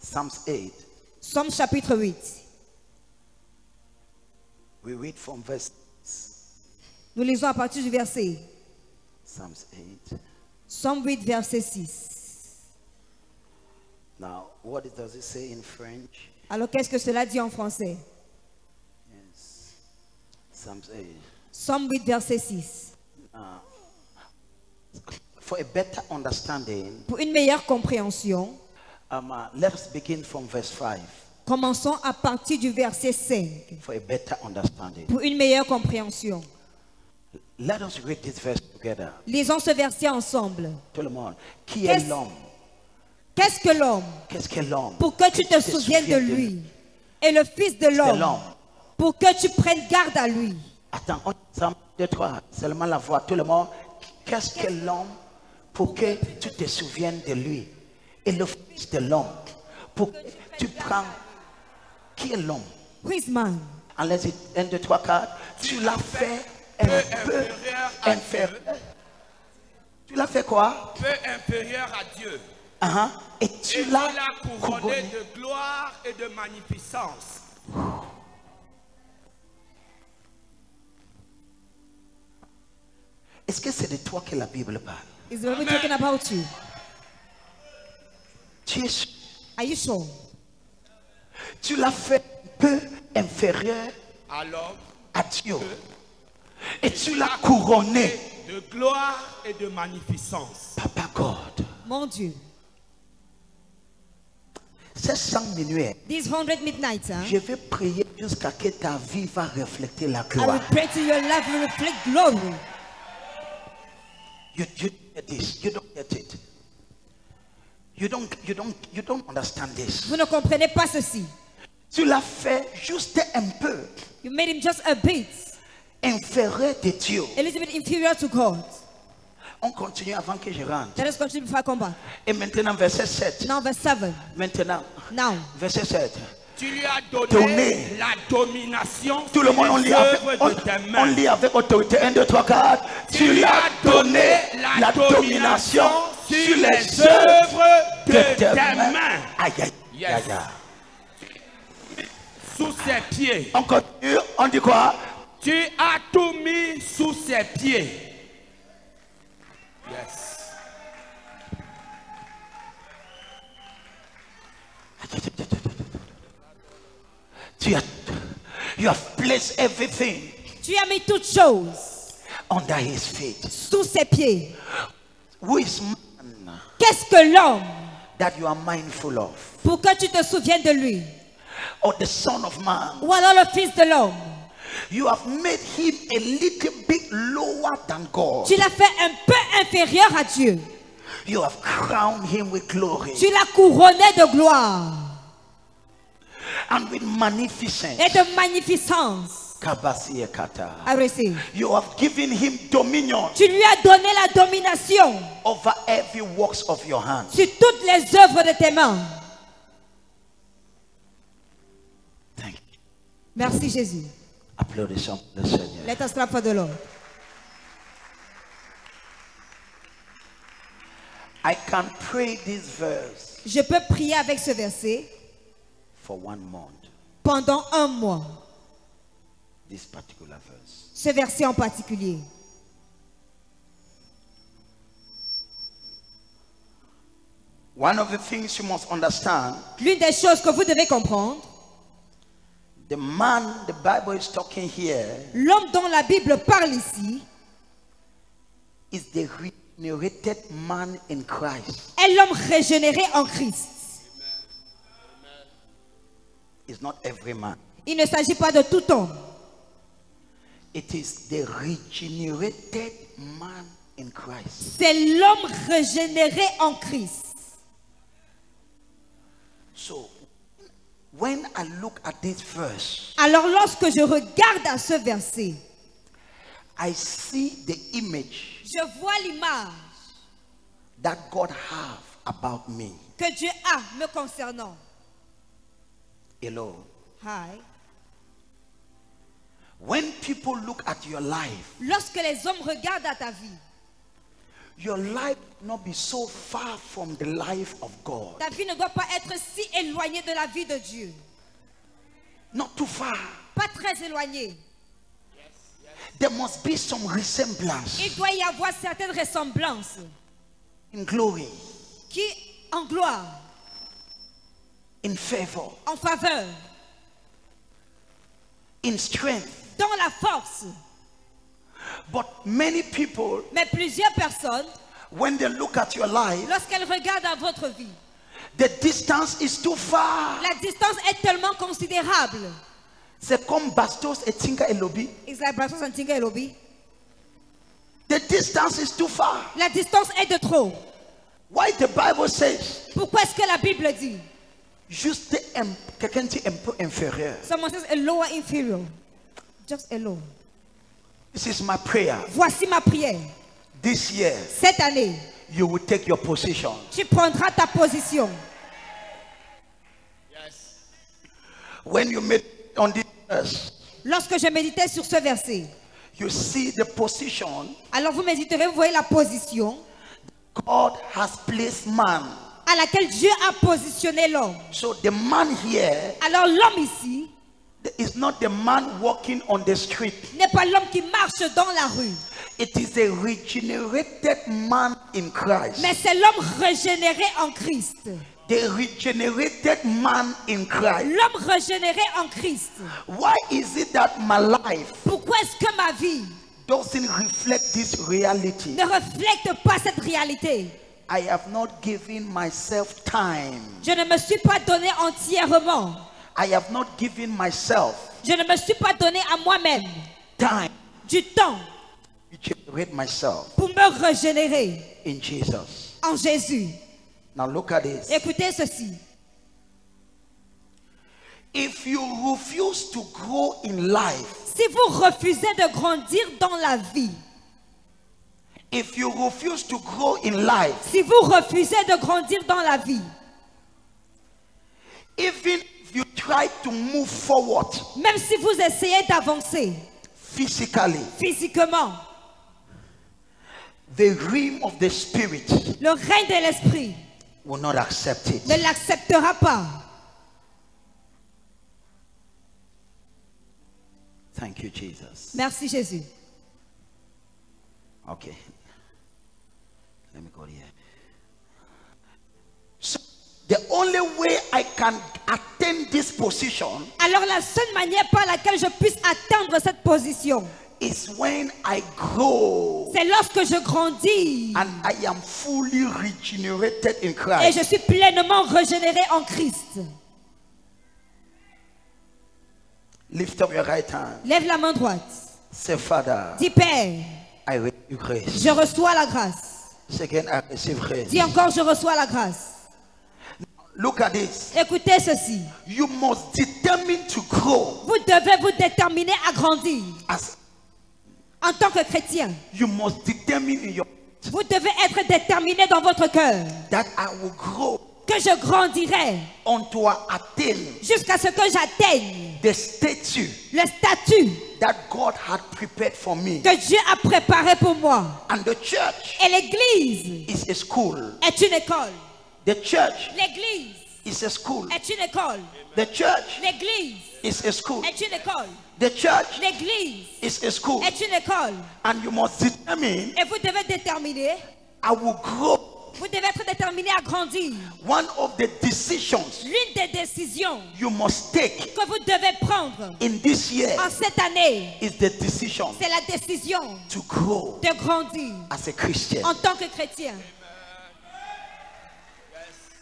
Psalms 8. Somme chapitre 8. We read from verse. Nous lisons à partir du verset. Psalms 8. Somme 8, verset 6. Now, what does it say in French? Alors qu'est-ce que cela dit en français? Yes. Psalms 8. Somme 8, verset 6. For a better understanding, Pour une meilleure compréhension, let's begin from verse 5. commençons à partir du verset 5. For a better understanding. Pour une meilleure compréhension. Let us read this verse together. Lisons ce verset ensemble. Tout le monde. Qui est l'homme? Qu'est-ce que l'homme? Qu'est-ce que l'homme? Pour que tu te souviennes de lui. Et le Fils de l'homme. Pour que tu prennes garde à lui. Attends, on dit 2, 3. Seulement la voix. Tout le monde. Qu'est-ce que l'homme? Pour que tu te souviennes de lui. Et le Fils de l'homme. Pour que tu prends. Qui est l'homme? Who is man? Allez-y, 1, 2, 3, 4. Tu l'as fait un peu inférieur. Tu l'as fait quoi? Peu inférieur à Dieu. Et tu l'as couronné de gloire et de magnificence. Est-ce que c'est de toi que la Bible parle? Is the Bible talking about you? Tu es... Are you sure? Tu l'as fait un peu inférieur à Dieu. Et tu l'as couronné de gloire et de magnificence. Papa God. Mon Dieu. Ces 100 minuit, These 100 midnights, je vais prier jusqu'à ce que ta vie va refléter la I gloire. will pray to your life will reflect glory. You get this. You don't get it. You don't understand this. Vous ne comprenez pas ceci. Tu l'as fait juste un peu You made him just a bit. inférieur de Dieu. A little bit inferior to God. On continue avant que je rentre. Let us continue before I come back. Et maintenant, verset 7. Now verse 7. Maintenant, Now. verset 7. Tu lui as donné la domination. Tout le monde, on lit avec autorité. 1, 2, 3, 4. Tu lui as donné la domination sur les œuvres de tes mains. Aïe, aïe, aïe, aïe. Sous ses pieds. On continue, on dit quoi? Tu as tout mis sous ses pieds. Yes. You have placed everything. Tu as mis toutes choses under his feet. Sous ses pieds. Who is man? Qu'est-ce que l'homme? That you are mindful of. Pour que tu te souviennes de lui. Or the Son of Man. Ou alors le Fils de l'homme. You have made him a little bit lower than God. Tu l'as fait un peu inférieur à Dieu. You have crowned him with glory. Tu l'as couronné de gloire. And with magnificence. Et de magnificence. I receive. You have given him dominion. Tu lui as donné la domination. Over every works of your hands. Sur toutes les œuvres de tes mains. Thank you. Merci Jésus. Applaudissons le Seigneur. Let us clap for the Lord. I can pray this verse. Je peux prier avec ce verset. For 1 month. Pendant 1 mois. This particular verse. Ce verset en particulier. One of the things you must understand. L'une des choses que vous devez comprendre. The man the Bible is talking here. L'homme dont la Bible parle ici. Is the regenerated man in Christ. Est l'homme régénéré en Christ. It's not every man. Il ne s'agit pas de tout homme. It is the regenerated man in Christ. C'est l'homme régénéré en Christ. So, when I look at this verse, alors lorsque je regarde à ce verset, I see the image. Je vois l'image that God have about me. Que Dieu a me concernant. Hello. Hi. When people look at your life, lorsque les hommes regardent à ta vie, your life not be so far from the life of God. Ta vie ne doit pas être si éloignée de la vie de Dieu. Not too far. Pas très éloignée. There must be some resemblance. Il doit y avoir certaines ressemblances. In glory. Qui, en gloire. In favor. En faveur. In strength. Dans la force. But many people, mais plusieurs personnes, when they look at your life, lorsqu'elles regardent à votre vie, the distance is too far. La distance est tellement considérable. C'est comme Bastos et Tinka Elobi. It's like Bastos and Tinka Elobi. The distance is too far. La distance est de trop. Why the Bible says? Pourquoi est-ce que la Bible dit? Juste quelqu'un qui est un peu inférieur. Someone says a lower inferior. Just a low. This is my prayer. Voici ma prière. This year, cette année, you will take your position. Tu prendras ta position. Yes. When you meditate on this verse, lorsque je méditais sur ce verset, you see the position. Alors vous méditerez, vous voyez la position. God has placed man. À laquelle Dieu a positionné l'homme. So the man here. Alors l'homme ici. Is not the man walking on the street. N'est pas l'homme qui marche dans la rue. It is a regenerated man in Christ. Mais c'est l'homme régénéré en Christ. The regenerated man in Christ. L'homme régénéré en Christ. Why is it that my life? Pourquoi est-ce que ma vie doesn't reflect this reality? Ne reflète pas cette réalité? I have not given myself time. Je ne me suis pas donné entièrement. I have not given myself. Je ne me suis pas donné à moi-même. Time. Du temps. Regenerate myself. Pour me régénérer. In Jesus. En Jésus. Now look at this. Écoutez ceci. If you refuse to grow in life. Si vous refusez de grandir dans la vie. If you refuse to grow in life. Si vous refusez de grandir dans la vie. Even if you try to move forward. Même si vous essayez d'avancer. Physically. Physiquement. The realm of the spirit. Le règne de l'esprit. Will not accept it. Ne l'acceptera pas. Thank you, Jesus. Merci Jésus. Okay. Let me go here. So the only way I can attain this position. Alors la seule manière par laquelle je puisse atteindre cette position. Is when I grow. C'est lorsque je grandis. And I am fully regenerated in Christ. Et je suis pleinement régénéré en Christ. Lift up your right hand. Lève la main droite. Say, Father. Dis Père. I receive grace. Je reçois la grâce. Second, I receive grace. Dis encore, je reçois la grâce. Look at this. Écoutez ceci. You must determine to grow. Vous devez vous déterminer à grandir. En tant que chrétien. You must determine in your. Vous devez être déterminé dans votre cœur. That I will grow. Que je grandirai. Until I attain. Jusqu'à ce que j'atteigne. The statue. Le statut. That God had prepared for me. Que Dieu a préparé pour moi. And the church. Et l'église. Is a school. Est une école. The church. L'église. Is a school. Est une école. The church. L'église. Is a school. Est une école. The church. L'église. Is a school. Est une école. And you must determine. Et vous devez déterminer. I will grow. Vous devez être déterminé à grandir. One of the decisions. L'une des décisions. You must take. Que vous devez prendre. In this year. En cette année. Is the decision. C'est la décision. To grow. De grandir. As a Christian. En tant que chrétien.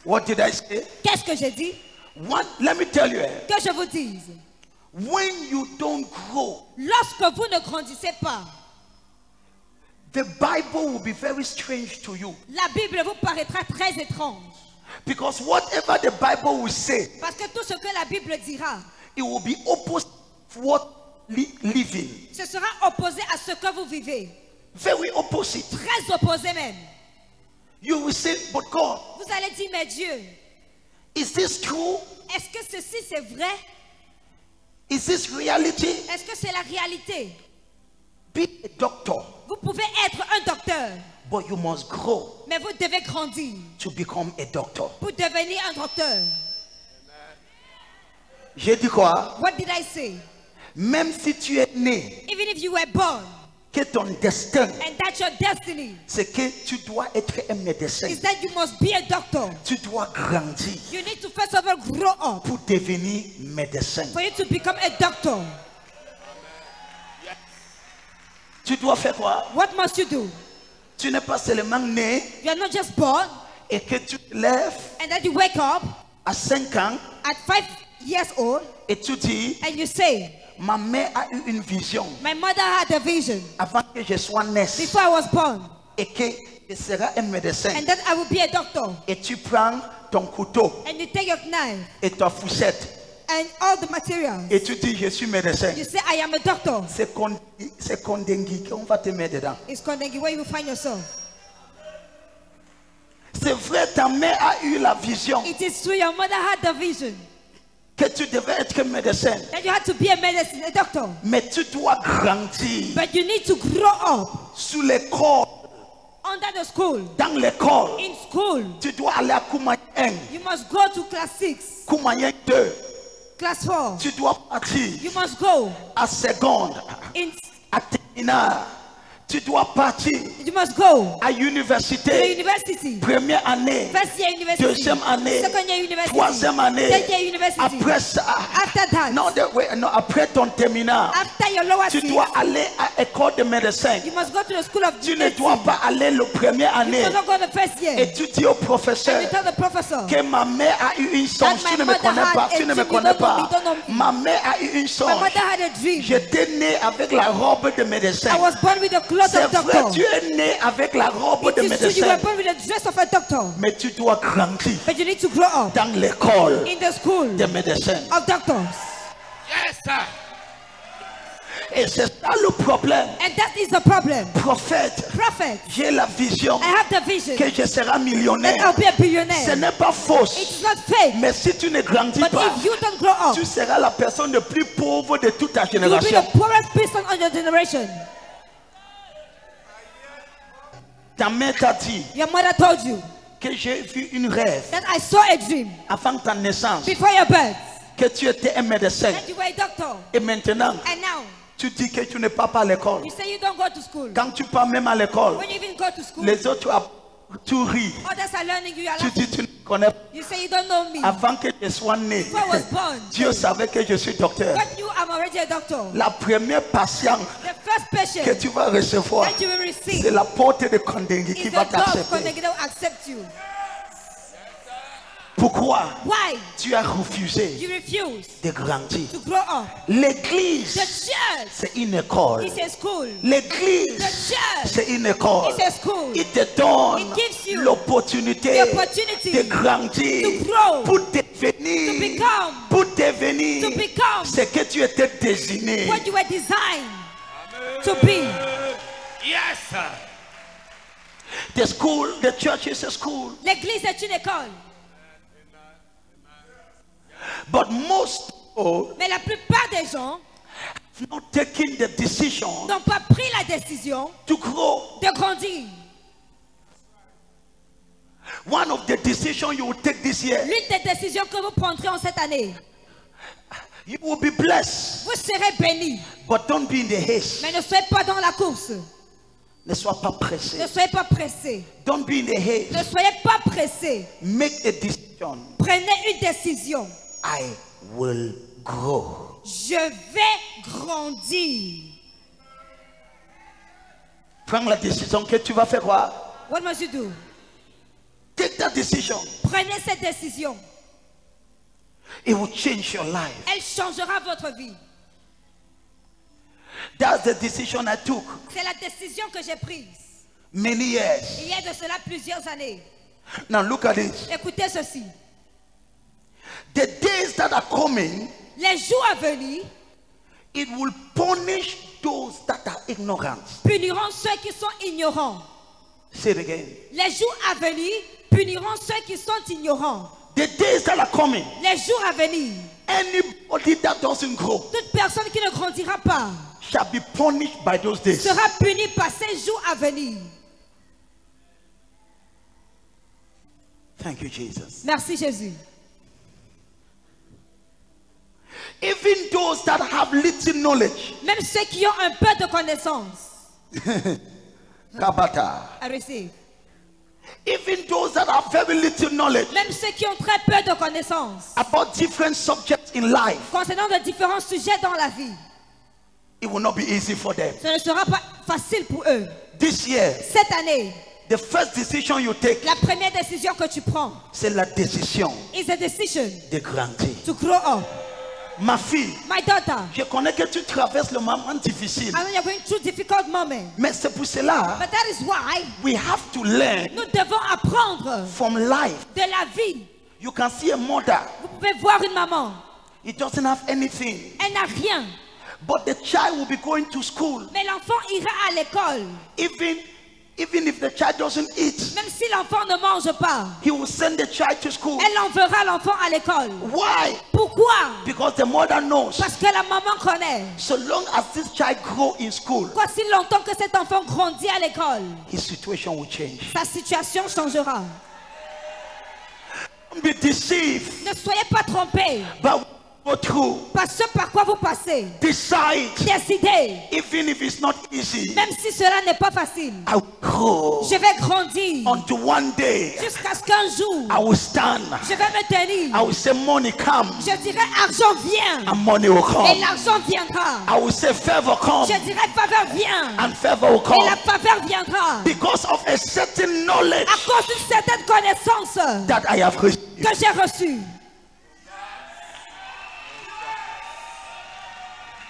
What did I say? Qu'est-ce que j'ai dit? Let me tell you. Que je vous dise. When you don't grow. Lorsque vous ne grandissez pas. The Bible will be very strange to you. La Bible vous paraîtra très étrange. Because whatever the Bible will say. Parce que tout ce que la Bible dira. It will be opposite to what living. Ce sera opposé à ce que vous vivez. Very opposite. Très opposé même. You will say, but God. Vous allez dire, mais Dieu. Is this true? Est-ce que ceci c'est vrai? Is this reality? Est-ce que c'est la réalité? Be a doctor. Vous pouvez être un docteur. But you must grow. Mais vous devez grandir. To become a doctor. Pour devenir un docteur. J'ai dit quoi? What did I say? Même si tu es né. Even if you were born. Que ton destin. And that's your destiny. C'est que tu dois être un médecin. Is that you must be a doctor. Tu dois grandir. You need to first of all grow up. Pour devenir médecin. For you to become a doctor. Tu dois faire quoi? What must you do? Tu n'es pas seulement né. You are not just born. Et que tu te lèves. And then you wake up. À 5 ans. At 5 years old. Et tu dis. And you say. Ma mère a eu une vision. My mother had a vision. Avant que je sois né. Before I was born. Et que je serai un médecin. And then I will be a doctor. Et tu prends ton couteau. And you take your knife. Et ta fourchette. And all the materials. Et tu dis je suis médecin. You say I am a doctor. C'est Kondengi qu'on va te mettre dedans. It's Kondengi where you will find yourself. C'est vrai, ta mère a eu la vision. It is true, your mother had the vision. Que tu devais être médecin. That you had to be a medicine, a doctor. Mais tu dois grandir. But you need to grow up. Sous l'école. Under the school. Dans l'école. In school. Tu dois aller à Koumayen 1. You must go to class 6. Koumayen 2. Class 4. Tu dois partir. You must go. À seconde. À terminale. Tu dois partir. You must go. À l'université. To the university. Première année. First year university. Deuxième année. Second year university. Troisième année. Third year university. Après ça. After that. Non, après ton terminal. After your lower tu dois aller à l'école de médecin. You must go to the school of tu ne dois pas aller la première année. You must go the first year. Et tu dis au professeur. And you tell the professor. Que ma mère a eu une songe. Tu ne me connais pas. Tu ne me connais pas. Ma mère a eu une songe. My mother had a dream. J'étais né avec la robe de médecin. I was born with the clothes of doctor. Tu es né avec la robe de médecin. You were born with the dress of a doctor. Mais tu dois grandir. But you need to grow up. Dans l'école. In the school. De médecins. Of doctors. Yes, sir. Et c'est ça le problème. And that is the problem. Prophète. Prophet. J'ai la vision. I have the vision. Que je serai millionnaire. That I'll be a billionaire. Ce n'est pas fausse. It's not fake. Mais si tu ne grandis But pas, if you don't grow up, tu seras la personne la plus pauvre de toute ta génération. You will be the poorest person on your generation. Ta mère t'a dit. Your mother told you. Que j'ai vu une rêve. That I saw a dream. Avant ta naissance. Before your birth. Que tu étais un médecin. That you were a doctor. Et maintenant. And now. Tu dis que tu n'es pas à l'école. You say you don't go to school. Quand tu pars même à l'école. When you even go to school. Les autres tu ris. Others are learning, you are tu dis tu ne connais pas. You say you don't know me. Avant que je sois né. Before I was born. Dieu savait que je suis docteur. God knew I'm already a doctor. La première patiente. The first patient. Que tu vas recevoir. That you will receive. C'est la porte de Kondengi qui va t'accepter. Accept you. Pourquoi? Why? Tu as refusé de grandir. To grow up. L'église, c'est une école. It's a school. L'église, c'est une école. It's a school. Il te donne l'opportunité de grandir pour devenir ce que tu étais désigné. What you were designed to be. Yes, sir. The school, the church is a school. L'église est une école. But most people, mais la plupart des gens have not taken the decision n'ont pas pris la décision to grow. De grandir. One of the decisions you will take this year. L'une des décisions que vous prendrez en cette année. You will be blessed. Vous serez bénis. But don't be in the haste. Mais ne soyez pas dans la course. Ne sois pas pressé. Ne soyez pas pressé. Don't be in the haste. Ne soyez pas pressé. Make a decision. Prenez une décision. I will grow. Je vais grandir. Prends la décision que tu vas faire quoi? What must you do? Take that decision. Prenez cette décision. It will change your life. Elle changera votre vie. That's the decision I took. C'est la décision que j'ai prise. Many years. Il y a de cela plusieurs années. Now look at this. Écoutez ceci. The days that are coming, les jours à venir, it will punish those that are ignorant. Puniront ceux qui sont ignorants. Say it again. Les jours à venir puniront ceux qui sont ignorants. The days that are coming, les jours à venir, anybody that doesn't grow, toute personne qui ne grandira pas, shall be punished by those days. Sera puni par ces jours à venir. Thank you, Jesus. Merci Jésus. Even those that have little knowledge. Même ceux qui ont un peu de connaissance. Kabata. I receive. Even those that have very little knowledge. Même ceux qui ont très peu de connaissances. About different subjects in life. Concernant de différents sujets dans la vie. It will not be easy for them. Ce ne sera pas facile pour eux. This year. Cette année. The first decision you take. La première décision que tu prends. C'est la décision. Is a decision. De grandir. To grow up. Ma fille, my daughter, je connais que tu traverses le moment difficile. I know you're going through difficult moments. Mais c'est pour cela, but that is why we have to learn. Nous devons apprendre from life. De la vie. You can see a mother. Vous pouvez voir une maman. It doesn't have anything. Elle n'a rien. But the child will be going to school. Mais l'enfant ira à l'école. Even if the child doesn't eat, même si l'enfant ne mange pas, he will send the child to school. Elle enverra l'enfant à l'école. Why? Pourquoi? Because the mother knows. Parce que la maman connaît. So long as this child grow in school, si longtemps que cet enfant grandit à l'école, his situation will change. Sa situation changera. Don't be deceived. Ne soyez pas trompés. Par ce par quoi vous passez. Decide. Décidez. Even if it's not easy. Même si cela n'est pas facile. I will grow. Je vais grandir. Until one day. Jusqu'à ce qu'un jour. I will stand. Je vais me tenir. I will say money come. Je dirai argent vient. And money will come. Et l'argent viendra. I will say favor come. Je dirai faveur vient. And favor will come. Et la faveur viendra. Because of a certain knowledge. À cause d'une certaine connaissance. That I have received. Que j'ai reçue.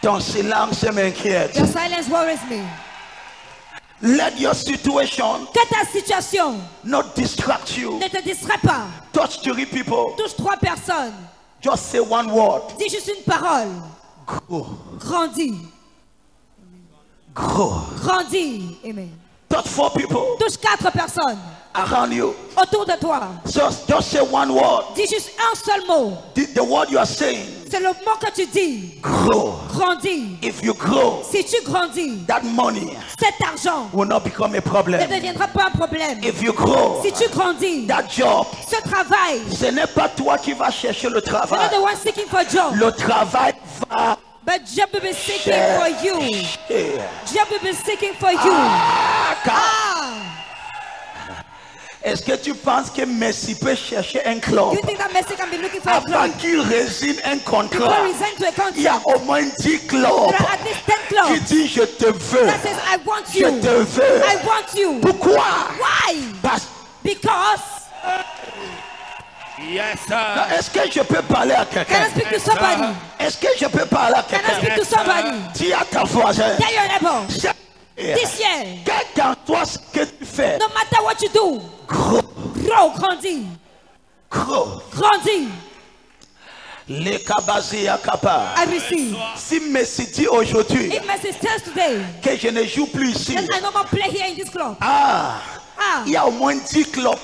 Ton silence m'inquiète. Your silence worries me. Let your situation que ta situation not distract you. Ne te distrait pas. Touch 3 people. Touche 3 personnes. Just say one word. Dis juste une parole. Grow. Grandis. Grow. Grandis. Amen. Touch 4 people. Touche 4 personnes. Around you. Autour de toi. Just say one word. Dis juste un seul mot. The word you are saying. C'est le mot que tu dis. Grow. Grandis. If you grow, si tu grandis, that money cet argent will not become a problem. Ne deviendra pas un problème. If you grow, si tu grandis, that job, ce travail, ce n'est pas toi qui vas chercher le travail. You're not the one seeking for job. Le travail va. But job will be seeking for you. Job will be seeking for you. Est-ce que tu penses que Messi peut chercher un club? You think that Messi can be looking for a club? Avant qu'il résigne un contrat, il y a au moins 10 clubs qui disent je te veux. That says, I want you. Je te veux. I want you. Pourquoi? Why? Because. Yes, sir. Est-ce que je peux parler à quelqu'un? Can I speak to somebody? Est-ce que je peux parler à quelqu'un? Can I speak to somebody? Dis à ta voisin. Tell your neighbor. This year, quel qu'en soit ce que tu fais, no matter what you do, grow, grandis, grow, grandis. Les kabasi à kapa. I receive. Si Messi dit aujourd'hui que je ne joue plus ici, I no more play here in this club. Il y a au moins 10 clubs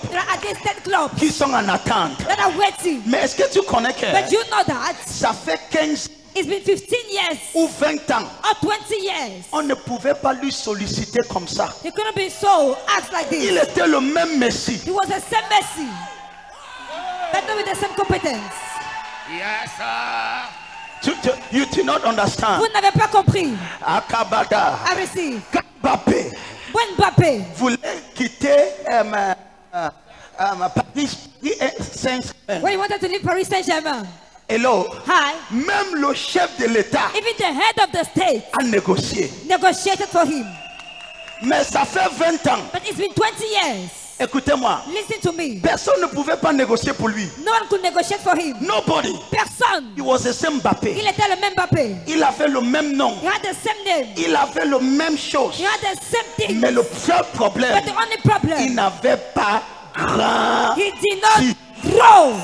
qui sont en attente. That are waiting. Mais est-ce que tu connais que But you know that ça fait 15 It's been 15 years ou 20 ans. Or 20 years. On ne pouvait pas lui solliciter comme ça. He couldn't be so asked like this. Il était le même Messi. He was the same Messi, but not with the same competence. Yes, sir. You do not understand. Vous n'avez pas compris. Akabada. I receive. Mbappé. When Mbappé voulait quitter Paris Saint-Germain. When he wanted to leave Paris Saint-Germain. Hello. Hi. Même le chef de l'État Even the head of the state a négocié. Negotiated for him. Mais ça fait 20 ans. But it's been 20 years. Écoutez-moi. Listen to me. Personne ne pouvait pas négocier pour lui. No one could negotiate for him. Nobody. Personne. He was the same Mbappé. Il était le même Mbappé. Il avait le même nom. He had the same name. Il avait le même chose. He had the same thing. Mais le seul problème, But the only problem, il n'avait pas grand. He did not grow.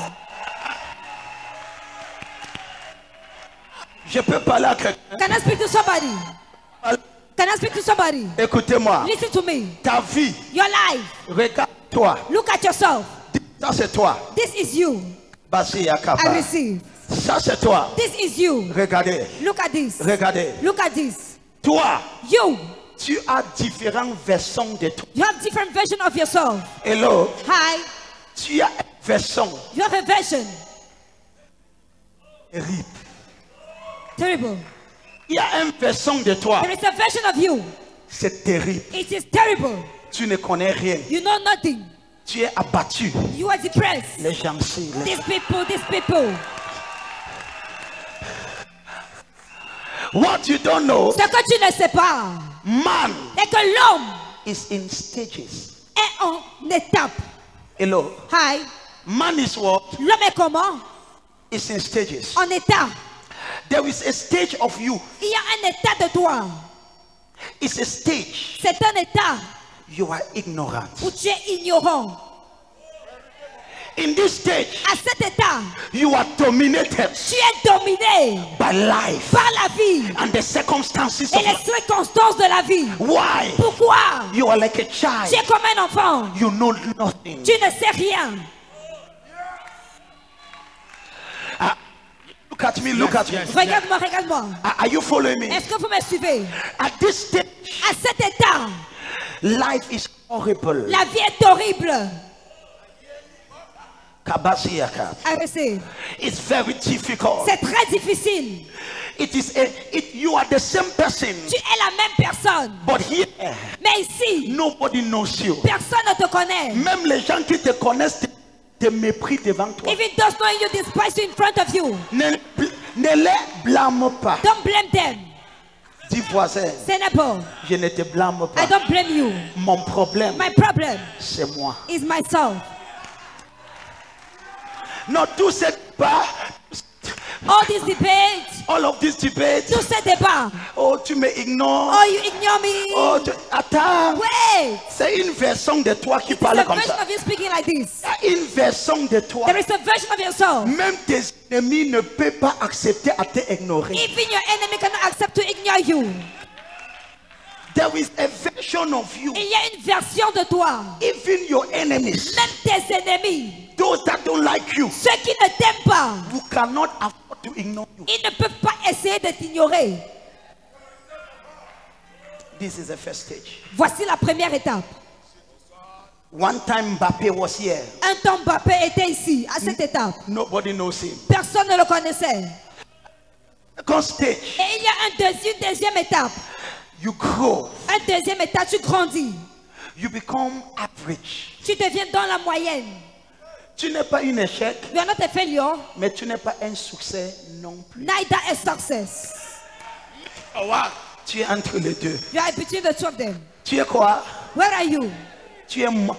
Je peux parler à quelqu'un. Can I speak to somebody? Can I speak to somebody? Écoutez-moi. Listen to me. Ta vie. Your life. Regarde-toi. Look at yourself. Ça c'est toi. This is you. I receive. Ça c'est toi. This is you. Regardez. Look at this. Regardez. Look at this. Toi. You. Tu as différentes versions de toi. You have different versions of yourself. Hello. Hi. Tu as une version You have a version. terrible. Terrible. Il y a une version de toi. There is a version of you. C'est terrible. It is terrible. Tu ne connais rien. You know nothing. Tu es abattu. You are depressed. Les gens ici, These people. What you don't know, Ce que tu ne sais pas, man c'est que l'homme is in stages. est en étape. Hello. Hi. Man is what? L'homme est comment? Is in stages. En état. There is a stage of you. Il y a un état de toi. It's a stage. C'est un état You are ignorant. où tu es ignorant. In this stage, À cet état, you are dominated tu es dominé by life par la vie and the circumstances et of les life. circonstances de la vie. Why? Pourquoi? You are like a Tu es child. comme un enfant. You know nothing. Tu ne sais rien. Look at me, look at me. Regarde-moi, regarde-moi. Are you following me? Est-ce que vous me suivez? At this stage, À cet état, life is horrible. la vie est horrible. Kabasiyaka. Arrêtez. It's very difficult. C'est très difficile. You are the same person, Tu es la même personne. but here, Mais ici, nobody knows you. personne ne te connaît. Même les gens qui te connaissent te méprisent devant toi. Even those knowing you despise you in front of you. Ne les blâme pas. Don't blame them. Dis voisin, Say neighbor, je ne te blâme I pas. don't blame you. Mon problème, My problem c'est moi. is myself. Non, tout ce débat, All these debates, all of these debates. tous ces débats. Oh, tu me ignores. Oh, you ignore me. Oh, attends. Wait. C'est une version de toi qui It's parle a comme version ça. of you speaking like this. Une version de toi. There is a version of yourself. Même tes ennemis ne peuvent pas accepter à te ignorer. Even your enemy cannot accept to ignore you. There is a version of you. Il y a une version de toi. Even your enemies, Même tes ennemis, those that don't like you, ceux qui ne t'aiment pas, you cannot afford to ignore you. ils ne peuvent pas essayer de t'ignorer. This is the first stage. Voici la première étape. One time Mbappé was here. Un temps Mbappé était ici, à cette étape. Nobody knows him. Personne ne le connaissait. Second stage, Et il y a une deuxième étape. you grow. Un deuxième étape, tu grandis. You become average. Tu deviens dans la moyenne. Tu n'es pas un échec, You are not a failure, mais tu n'es pas un succès non plus. neither a success. Oh, wow. Tu es entre les deux. You are between the two of them. Tu es quoi? Where are you? Tu es moi.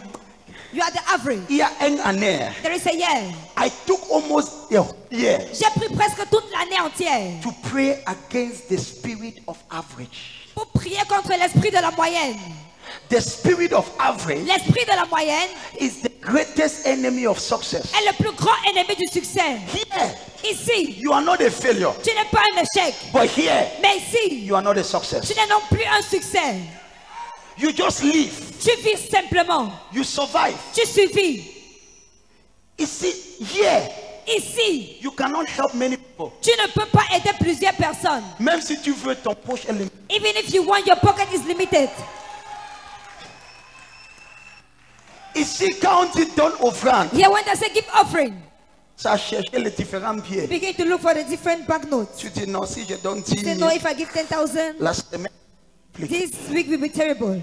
You are the average. Il y a une année. There is a year. I took almost a year J'ai pris presque toute l'année entière to pray against the spirit of average. pour prier contre l'esprit de la moyenne. The spirit of average L'esprit de la moyenne is the greatest enemy of success. est le plus grand ennemi du succès. Here, Ici, you are not a failure. tu n'es pas un échec. But here, Mais ici, you are not a success. tu n'es non plus un succès. You just live. Tu vis simplement. You survive. Tu survis. Ici, here, Ici, you cannot help many people. tu ne peux pas aider plusieurs personnes. Même si tu veux, ton poche est limitée. Even if you want, your pocket is limited. Ici, quand on dit donne offrande, Here when they say give offering, ça cherche les différents billets. begin to look for the different banknotes. Tu dis non, si je donne 10 Say 000, no, if I give 10,000, la semaine. this week will be terrible.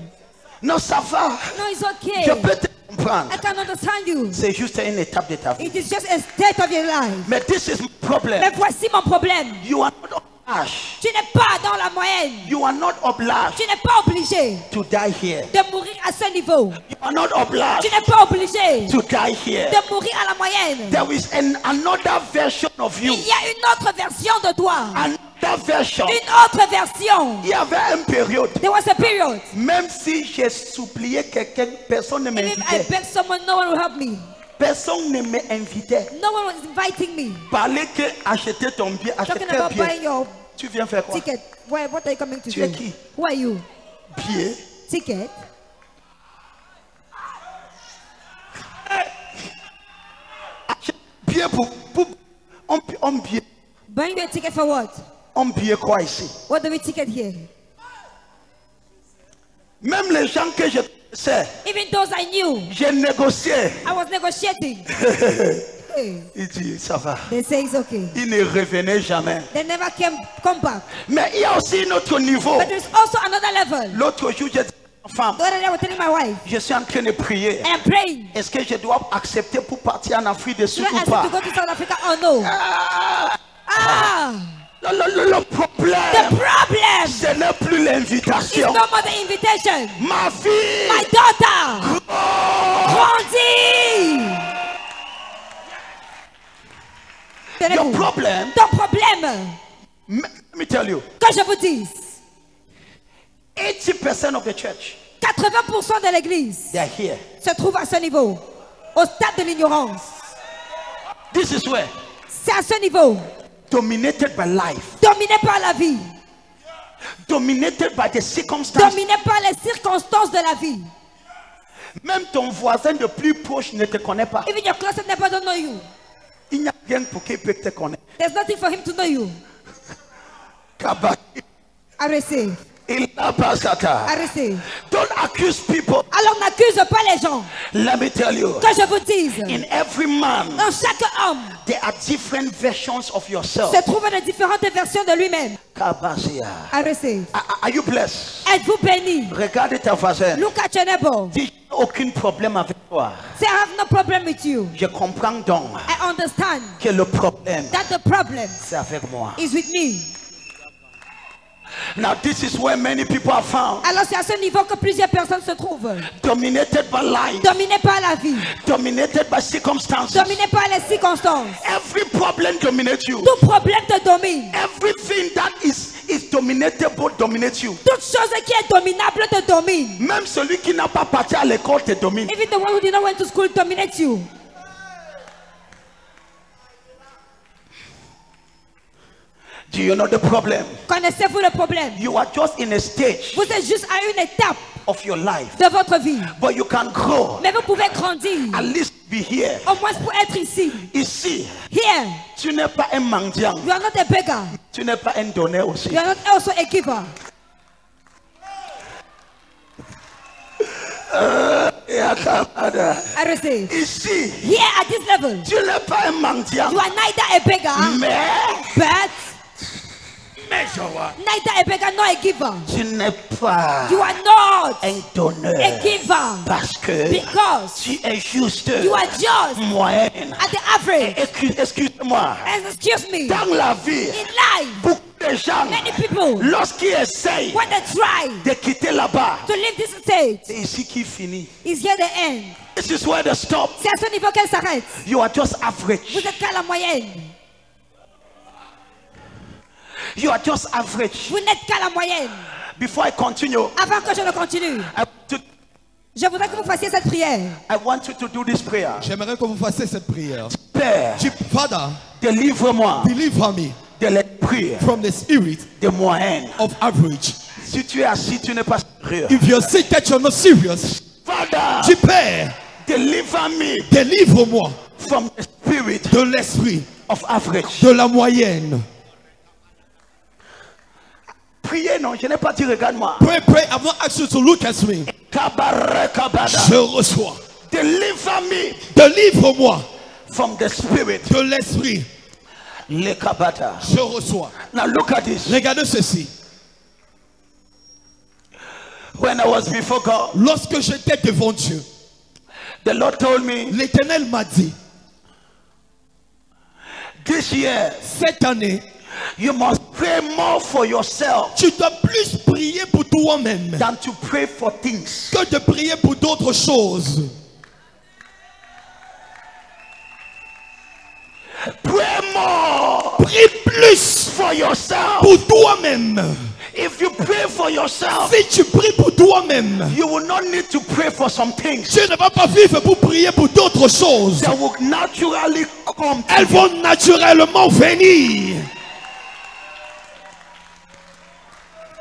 Non, ça va. No, it's Je okay. peux te comprendre. I can understand you. C'est juste une étape de ta vie. It is just a state of your life. Mais this is my problem. Mais voici mon problème. You are not obliged. Tu n'es pas dans la moyenne. You are not obliged Tu n'es pas obligé to die here. de mourir à ce niveau. You are not obliged Tu n'es pas obligé to die here. de mourir à la moyenne. There is another version of you. Il y a une autre version de toi. Another version. Une autre version. Il y avait une période, There was a period. même si j'ai supplié quelqu'un, personne ne Even if I m'invitait. begged someone, no one will help me. Personne ne m'invitait. No one was inviting me. Parler que acheter ton billet, acheter Talking about un billet. buying your Tu viens faire quoi? ticket. What are you coming to Tu do? es qui? Who are you? Billet. Ticket? Billet pour on billet. Buying a ticket for what? On billet quoi ici? What do we ticket here? Même les gens que je Even those I knew, j'ai négocié. I was negotiating. Il dit, ça va. They say it's okay. Il ne revenait jamais. They never come back. Mais il y a aussi un autre niveau. But there's also another level. L'autre jour, j'ai dit à ma femme, The other day I was telling my wife, je suis en train de prier. I am praying. Est-ce que je dois accepter pour partir en Afrique du Sud Do I ou ask pas? you to go to South Africa or no? Le problème, The problem ce n'est plus is l'invitation. no more the invitation. Ma fille, My daughter, grandis. your problem, Ton problème, let me tell you, que je vous dise, 80% of the church, 80% de l'église they are here. se trouve à ce niveau, au stade de l'ignorance. This is where, C'est à ce niveau, dominated by life, dominé par la vie, dominated by the circumstances. dominé par les circonstances de la vie. Même ton voisin de plus proche ne te connaît pas. Even your closet neighbor don't know you. Il n'y a rien pour qu'il puisse te connaître. There's nothing for him to know you. I receive. Il n'a pas ça. I receive. Don't accuse people. Alors n'accuse pas les gens. Let me tell you. Que je vous dise. In every man, Dans chaque homme, there are different versions of yourself. se trouvent de différentes versions de lui-même. I receive. Are you blessed? Êtes-vous béni? Regarde ta voisin. Look at your neighbor. Dis aucun problème avec toi. Say, I have no problem with you. Je comprends donc I understand que le problème, that the problem c'est avec moi. is with me. Now this is where many people are found. Alors c'est à ce niveau que plusieurs personnes se trouvent. Dominated by life. Dominées par la vie. Dominated by circumstances. Dominées par les circonstances. Every problem dominates you. Tout problème te domine. Everything that is dominatable dominates you. Toute chose qui est dominable te domine. Même celui qui n'a pas parti à l'école te domine. Even the one who did not went to school dominates you. Do you know the problem? Connaissez-vous le problème? You are just in a stage Vous êtes juste à une étape of your life, de votre vie. but you can grow. Mais vous pouvez grandir. At least be here. Au moins pour être ici. Ici, Here, tu n'es pas un mendiant. you are not a beggar. Tu n'es pas un donneur aussi. You are not also a giver. I receive. Ici, Here at this level, tu n'es pas un mendiant. you are neither a beggar, but neither a beggar nor a giver. Tu n'es pas You are not un donneur. a giver Parce que because tu es juste you are just moyenne. at the average. Excuse-moi. And excuse me, Dans la vie, in life, beaucoup de gens, many people, lorsqu'ils essayent when they try de quitter là-bas, to leave this state, c'est ici qu'il finit. is here the end. This is where they stop. C'est à ce niveau qu'elle s'arrête. You are just Vous average. êtes qu'à la moyenne. You are just average. Vous n'êtes qu'à la moyenne. Before I continue, Avant que je ne continue, je voudrais que vous fassiez cette prière. I want you to do this prayer. J'aimerais que vous fassiez cette prière. Père, Father, délivre-moi deliver me de l'esprit from the spirit de moyenne. of average. Si tu es assis, tu n'es pas sérieux. If you're sick that you're not serious, Father, Père, deliver me délivre-moi from the spirit de l'esprit of average. de la moyenne. Priez, non, je n'ai pas dit regarde-moi. Pray, pray. I'm not asking you to look at me. Je reçois. Deliver me Délivre-moi from the spirit. de l'esprit. Le kabata. Je reçois. Now look at this. Regardez ceci. When I was before God, Lorsque j'étais devant Dieu, the Lord told me, l'Éternel m'a dit, this year, cette année, you must pray more for yourself tu dois plus prier pour toi-même than to pray for things. que de prier pour d'autres choses. Pray more Prie plus for yourself. pour toi-même. If you pray for yourself, Si tu pries pour toi-même, you will not need to pray for some things. tu ne vas pas vivre pour prier pour d'autres choses. That will naturally come to Elles you. vont naturellement venir.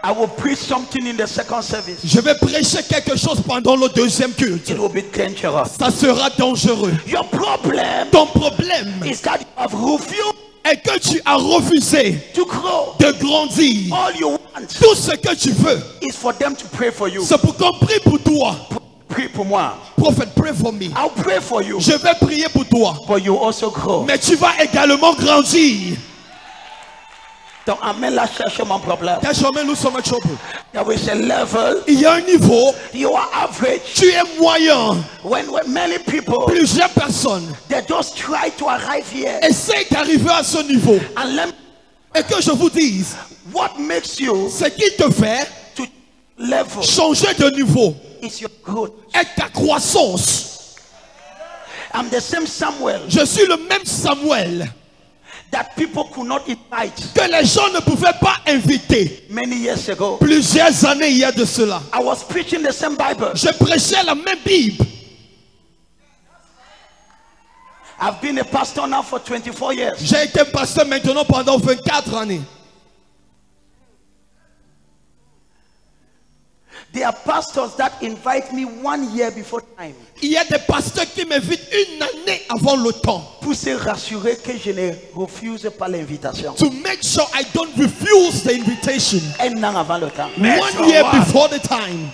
I will preach something in the second service. Je vais prêcher quelque chose pendant le deuxième culte. It will be dangerous. Ça sera dangereux. Your problem Ton problème is that you have refused est que tu as refusé to grow. de grandir. All you want Tout ce que tu veux, is for them to pray for you. c'est pour qu'on prie pour toi. Prie pour moi. Prophet, pray for me. I'll pray for you. Je vais prier pour toi. But you also grow. Mais tu vas également grandir. Donc amène la chercher mon problème. There is a level. Il y a un niveau. You are average. Tu es moyen. When many people, plusieurs personnes, they just try to arrive here. Essayent d'arriver à ce niveau. Et que je vous dise, what makes you, ce qui te fait to level, changer de niveau, is your growth. Est ta croissance. I'm the same Samuel. Je suis le même Samuel. That people could not invite. Que les gens ne pouvaient pas inviter. Many years ago. Plusieurs années il y a de cela. I was preaching the same Bible. Je prêchais la même Bible. I've been a pastor now for 24 years. J'ai été pasteur maintenant pendant 24 années. There are pastors that invite me 1 year before time. Il y a des pasteurs qui m'invitent une année avant le temps. Pour se rassurer que je ne refuse pas l'invitation. To make sure I don't refuse the invitation. Un an avant le temps. 1 year before the time.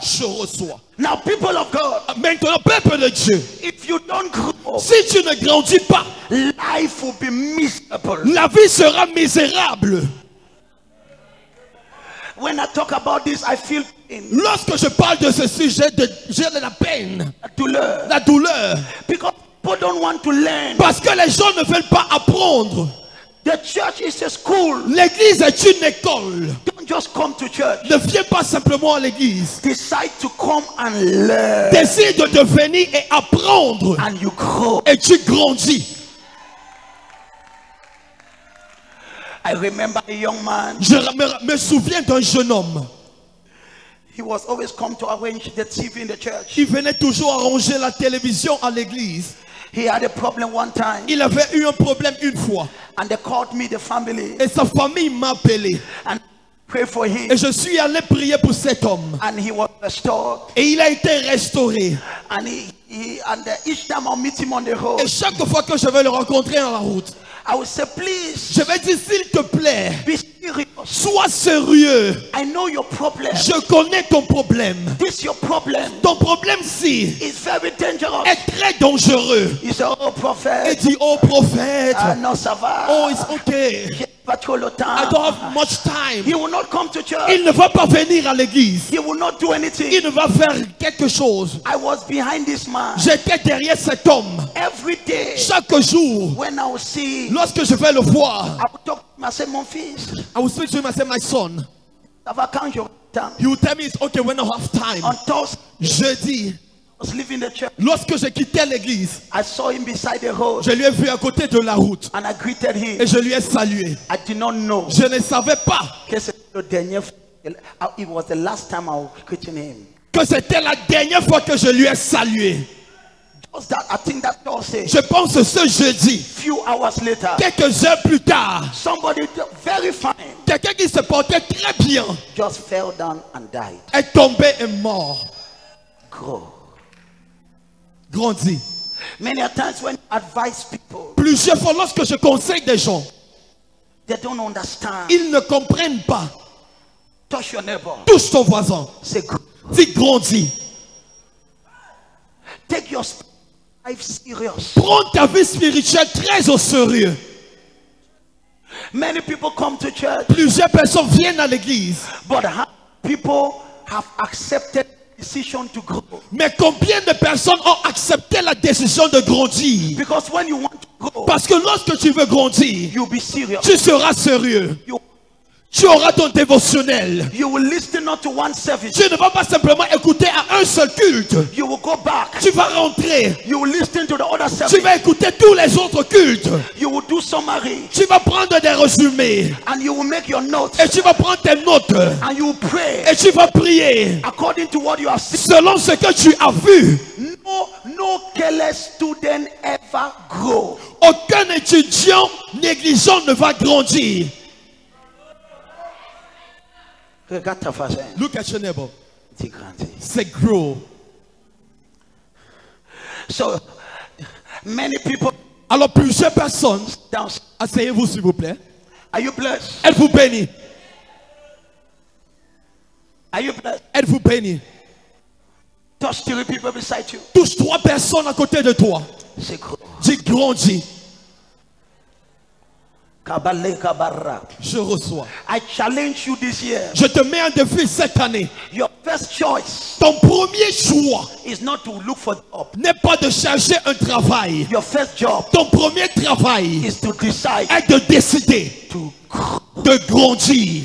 Je reçois. Now, people of God. Maintenant, peuple de Dieu. If you don't grow, si tu ne grandis pas, life will be miserable. La vie sera misérable. When I talk about this, I feel pain. Lorsque je parle de ce sujet, j'ai de la peine. La douleur. Because people don't want to learn. Parce que les gens ne veulent pas apprendre. The church is a school. L'église est une école. Don't just come to church. Ne viens pas simplement à l'église. Decide to come and learn. Décide de venir et apprendre. And you grow. Et tu grandis. I remember a young man. Je me souviens d'un jeune homme. He was always come to arrange the TV in the church. Il venait toujours arranger la télévision à l'église. He had a problem one time. Il avait eu un problème une fois. And they called me, the family. Et sa famille m'a appelé. And pray for him. Et je suis allé prier pour cet homme. And he was restored. Et il a été restauré. And each time I meet him on the road. Et chaque fois que je vais le rencontrer dans la route, I will say, please. Je vais dire, s'il te plaît, be serious. Sois sérieux. I know your problem. Je connais ton problème. This your problem. Ton problème-ci is very dangerous. Est très dangereux. He said, oh prophet. Il dit, oh prophète. Ah non, ça va. Oh, it's okay. Pas trop le temps. I don't have much time. He will not come to church. Il ne va pas venir à l'église. He will not do anything. Il ne va faire quelque chose. I was behind this man. J'étais derrière cet homme. Every day. Chaque jour. When I will see. Lorsque je vais le voir. I will talk to him. I say, mon fils. I will speak to him. I say, my son. Ça va quand je temps. He will tell me it's okay when I have time. On Thursday. Jeudi. Was leaving the church. Lorsque j'ai quitté l'église, I saw him beside the road. Je lui ai vu à côté de la route. And I greeted him. Et je lui ai salué. I did not know. Je ne savais pas que it was the last time I was greeting him. Que c'était la dernière fois que je lui ai salué. Just that, I think that Thursday. Je pense ce jeudi. Few hours later. Quelques heures plus tard. Somebody very fine. Quelqu'un qui se portait très bien. Just fell down and died. Est tombé et mort. Grow. Grandis. Many times when I advise people, plusieurs fois lorsque je conseille des gens, they don't understand. Ils ne comprennent pas. Touch your neighbor. Touche ton voisin. Dis grandis. Take your life serious. Prends ta vie spirituelle très au sérieux. Many people come to church. Plusieurs personnes viennent à l'église. But people have accepted decision to grow. Mais combien de personnes ont accepté la décision de grandir? Because when you want to grow, parce que lorsque tu veux grandir, you'll be serious. Tu seras sérieux. Tu auras ton dévotionnel. You will listen not to one service. Tu ne vas pas simplement écouter à un seul culte. You will go back. Tu vas rentrer. You will listen to the other service. Tu vas écouter tous les autres cultes. You will do summary. Tu vas prendre des résumés. And you will make your notes. Et tu vas prendre tes notes. And you will pray. Et tu vas prier. According to what you have seen. Selon ce que tu as vu. No careless student ever grow. Aucun étudiant négligent ne va grandir. Regarde ta face. Look at your neighbor. Say grow. So many people. Alors plusieurs personnes. Asseyez-vous s'il vous plaît. Are you blessed? Êtes-vous bénis? Are you blessed? Êtes-vous béni? Touch 3 people beside you. Touche 3 personnes à côté de toi. C'est gros. Dis grandis. Je reçois. I challenge you this year. Je te mets un défi cette année. Your first choice. Ton premier choix is not to look for job. N'est pas de chercher un travail. Your first job. Ton premier travail is to decide. Est de décider de grandir.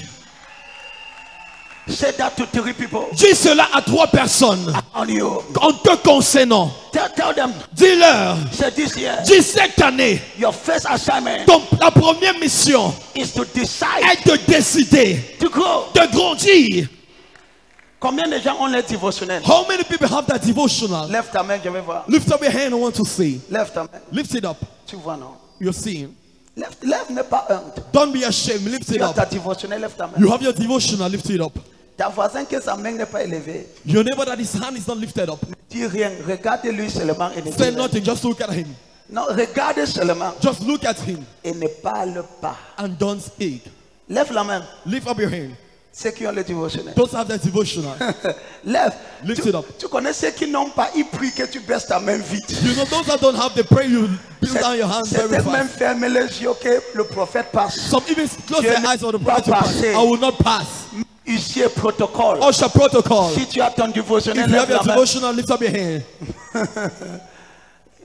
Say that to 3 people. Dis cela à 3 personnes. On you. En te concernant. Tell them. Dis-leur. This year. Dis cette année. Your first assignment. La première mission. Is to decide. Est de décider. To grow. De grandir. Combien de gens ont le dévotionnel? How many people have that devotional? Left ta main, je vais voir. Lift up your hand, I want to see. Left ta main. Lift it up. Tu vois non? You're seeing. Left n'est pas honte. Don't be ashamed. Lift it up. Ta dévotionnel, left ta main. You have your devotional. Lift it up. Ta voisin que sa main n'est pas élevée. Your neighbor that his hand is not lifted up. Ne dis rien. Regarde-lui seulement et ne say nothing. Just look at him. Non, regarde seulement. Just look at him. Et ne parle pas. And don't speak. Lève la main. Lift up your hand. Ceux qui ont le devotional. Those have the devotional. Lève. Lift it up. Tu connais ceux qui n'ont pas, ils prient que tu baisses ta main vite. You know those that don't have the prayer, you build down your hands very fast. Même fermer les yeux que le prophète passe. Some even close their eyes on the prophet. I will not pass. Ici est protocole. Usher protocol. Si tu as ton devotional, if you have your devotional, lift up your hand.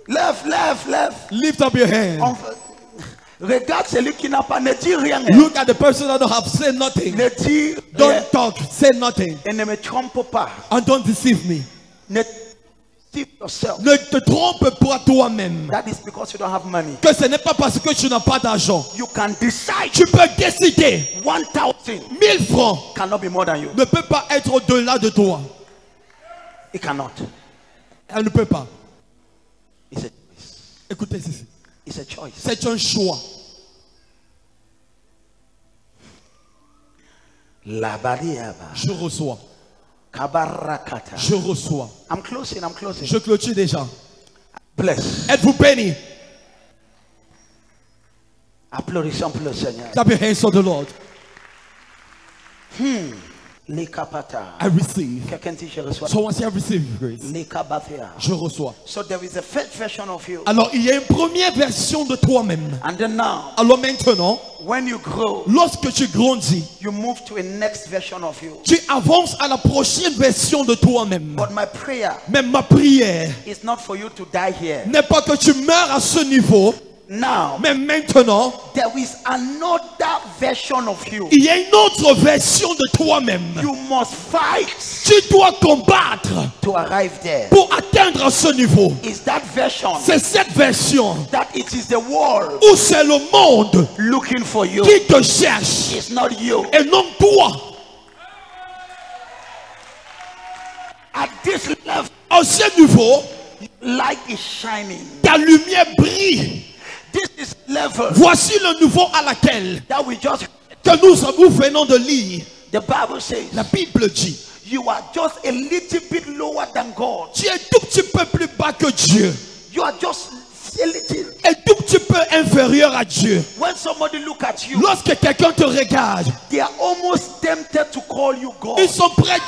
Lève. Lift up your hand. Regarde celui qui n'a pas, ne dis rien. Look at the person that don't have, say nothing. Ne dis don't talk, say nothing. Et ne me trompe pas. And don't deceive me. Ne deceive yourself. Ne te trompe pas toi-même. That is because you don't have money. Que ce n'est pas parce que tu n'as pas d'argent. You can decide. Tu peux décider. 1000 francs cannot be more than you. Ne peut pas être au-delà de toi. It cannot. Elle ne peut pas. It's a choice. Écoutez ceci. It's a choice. C'est un choix. La bariaba. Je reçois. Kabarakata. Je reçois. I'm closing. Je clôture déjà. Bless. Êtes-vous béni? Applaudissons pour le Seigneur. Clap your hands for the Lord. I receive. So once I receive grace, je reçois. So there is a first version of you. Alors il y a une première version de toi-même. And then now, alors maintenant, when you grow, lorsque tu grandis, you move to a next version of you. Tu avances à la prochaine version de toi-même. But my prayer, même ma prière, is not for you to die here. N'est pas que tu meurs à ce niveau. Now, mais maintenant, there is another version of you. Il y a une autre version de toi-même. You must fight. Tu dois combattre to arrive there. Pour atteindre ce niveau. Is that version? C'est cette version. That it is the world. Où c'est le monde looking for you. Qui te cherche. It's not you. Et non toi. At this level, à ce niveau, light is shining. Ta lumière brille. This is level. Voici le niveau à laquelle that we just que nous venons de lire. The Bible says, la Bible dit, you are just a little bit lower than God. Tu es tout petit peu plus bas que Dieu. You are just a little. Un tout petit peu inférieur à Dieu. When somebody look at you, lorsque quelqu'un te regarde, they are almost tempted to call you God. Ils sont prêts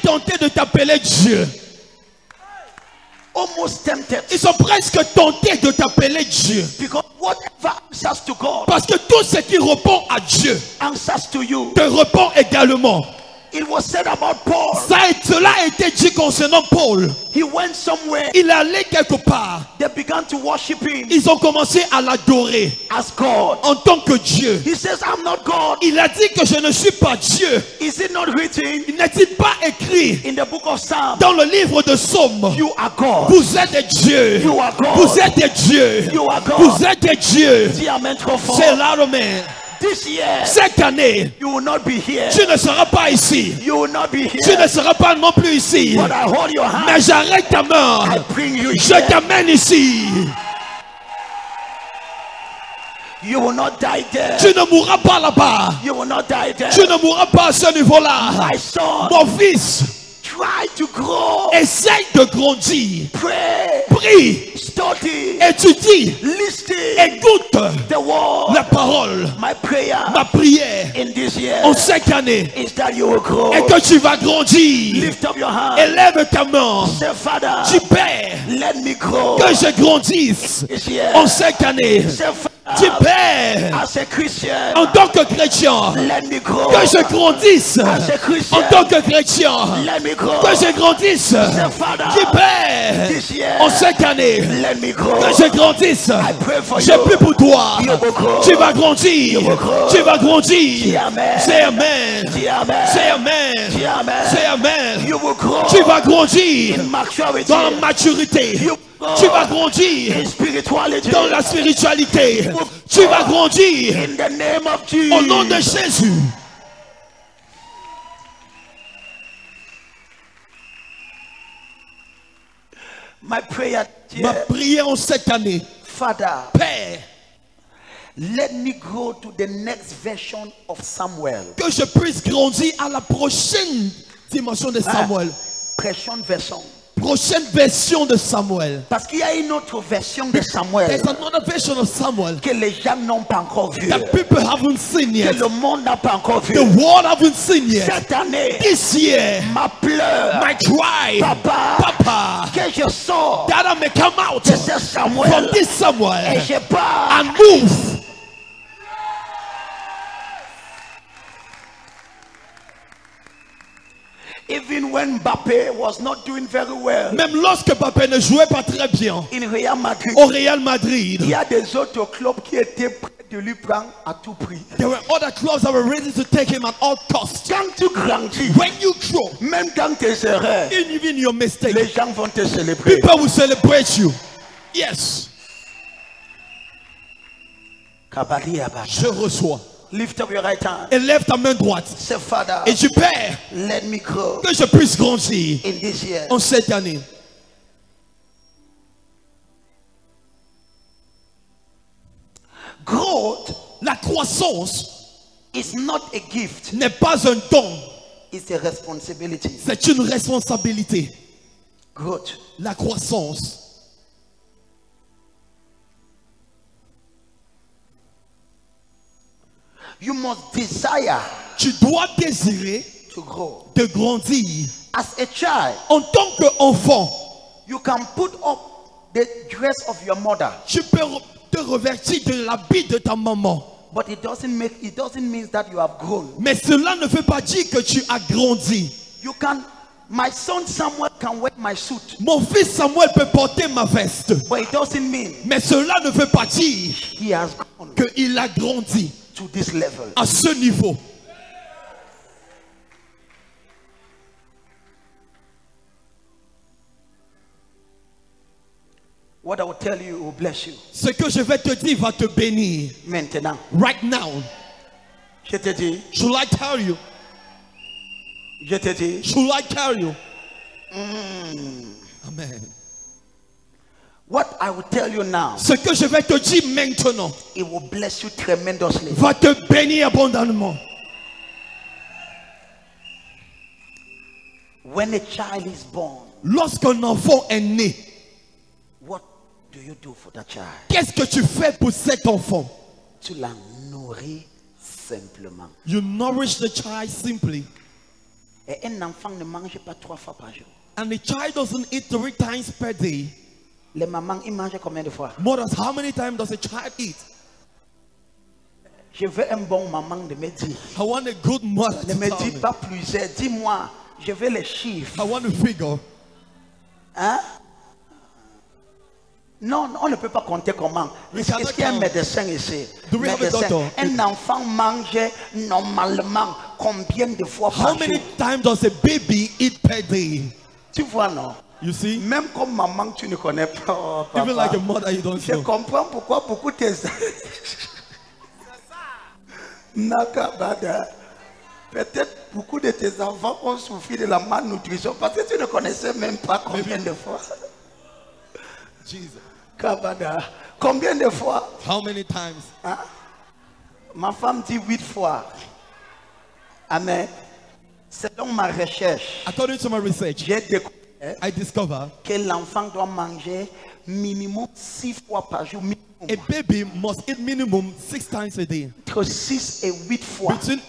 tentés de t'appeler Dieu. Almost tempted. Ils sont presque tentés de t'appeler Dieu. Because whatever answers to God, parce que tout ce qui répond à Dieu answers to you. Te répond également. It was said about Paul. Cela a été dit concernant Paul. He went somewhere. Il allait quelque part. They began to worship him. Ils ont commencé à l'adorer as God. En tant que Dieu. He says, I'm not God. Il a dit que je ne suis pas Dieu. Is it not written? Il n'est-il pas écrit in the book of Psalms? Dans le livre de Psaumes? You are God. Vous êtes des dieux. You are God. Vous êtes des dieux. You are God. Vous êtes des dieux. C'est l'armée. This year, cette année, you will not be here. Tu ne seras pas ici. You will not be here. Tu ne seras pas non plus ici. But I hold your hand. Mais j'arrête ta main. I bring you Je t'amène ici. You will not die there. Tu ne mourras pas là-bas. You will not die there. Tu ne mourras pas à ce niveau-là. My son, mon fils, try to grow. Essaye de grandir. Pray. Prie, study, étudie, listen, écoute the word. la parole. My prayer Ma prière in this year en cette année is that you will grow. est que tu vas grandir. Lift up your hand. Élève ta main. Say, Father, Dis Père, let me grow. que je grandisse This year. en cette année. Say, Dis Père, as a Christian, en tant que chrétien, let me grow. que je grandisse As a Christian, en tant que chrétien, let me grow. que je grandisse. Dis Père, This year, en cette année, let me grow. que je grandisse. pray for Je you. prie pour toi. You will grow. Tu vas grandir. You will grow. Tu vas grandir. Dis amen. C'est Amen. Dis amen. C'est Amen. Dis amen. C'est Amen. You will grow. Tu vas grandir In maturity. dans la maturité. You Tu vas grandir in spirituality. dans la spiritualité. Tu vas grandir In the name of Jesus. au nom de Jésus. My prayer, Ma dear prière en cette année, Father, Père, let me grow to the next version of Samuel. que je puisse grandir à la prochaine dimension de Samuel. Prochaine version. Prochaine version de Samuel. Parce qu'il y a une autre version de Samuel There's another version of Samuel que les gens n'ont pas encore vu. that people haven't seen Que yet. le monde n'a pas encore vu. The world haven't seen yet. Cette année, This year, ma pleure, my cry, Papa, que je sors that I may come out de ce Samuel from this et Samuel je pars. and move. Even when Mbappé was not doing very well Même lorsque Mbappé ne jouait pas très bien in Real Madrid, au Real Madrid, il y a des autres clubs qui étaient prêts de lui prendre à tout prix. there were other clubs that were ready to take him at all costs. Quand tu grandis, When you grow, même dans tes erreurs, even your mistake, les gens vont te célébrer. people will celebrate you. Yes, je reçois. Lift up your right hand. Et lève ta main droite. Say, Father, Et tu Père, let me grow que je puisse grandir in this year. en cette année. Growth La croissance is not a gift, n'est pas un don, it's a responsibility. c'est une responsabilité. Growth. La croissance. You must desire Tu dois désirer to grow. de grandir. As a child, En tant qu'enfant, you can put up the dress of your mother, tu peux te revêtir de l'habit de ta maman. but it doesn't mean that you have grown. Mais cela ne veut pas dire que tu as grandi. You can, my son Samuel can wear my suit, Mon fils Samuel peut porter ma veste. but it doesn't mean Mais cela ne veut pas dire he has grown qu'il a grandi to this level. à ce niveau. What I will tell you will bless you. Ce que je vais te dire va te bénir. Maintenant, Right now. je te dis, Should I tell you? je te dis, Should I tell you? Amen. what I will tell you now, Ce que je vais te dire maintenant it will bless you tremendously. va te bénir abondamment. When a child is born, Lorsqu'un enfant est né, what do you do for that child? qu'est-ce que tu fais pour cet enfant? Tu la nourris simplement. You nourish the child simply. Et un enfant ne mange pas 3 fois par jour. And the child doesn't eat 3 times per day. Les mamans, ils mangent combien de fois? More than how many times does a child eat? Je veux un bon maman de me dire. I want a good mother Ne to me tell dis me. pas plusieurs. Dis-moi, je veux les chiffres. I want to figure. Hein? Non, on ne peut pas compter comment. Est-ce cannot qu'il y a un count. médecin ici? Do we have a Médecin. doctor? Un enfant mange normalement combien de fois How par many jour? times does a baby eat per day? Tu vois, non? You see? Même comme maman, tu ne connais pas. Oh, papa. Even like a mother, you don't Je know. comprends pourquoi beaucoup de tes... Nakabada. Peut-être beaucoup de tes enfants ont souffert de la malnutrition parce que tu ne connaissais même pas combien de fois. Jesus. Kabada. Combien de fois? How many times? Hein? Ma femme dit 8 fois. Amen. Selon ma recherche, According to my research, j'ai découvert I discover que l'enfant doit manger minimum 6 fois par jour. A baby must eat minimum 6 times a day. Entre 6 et 8 fois Between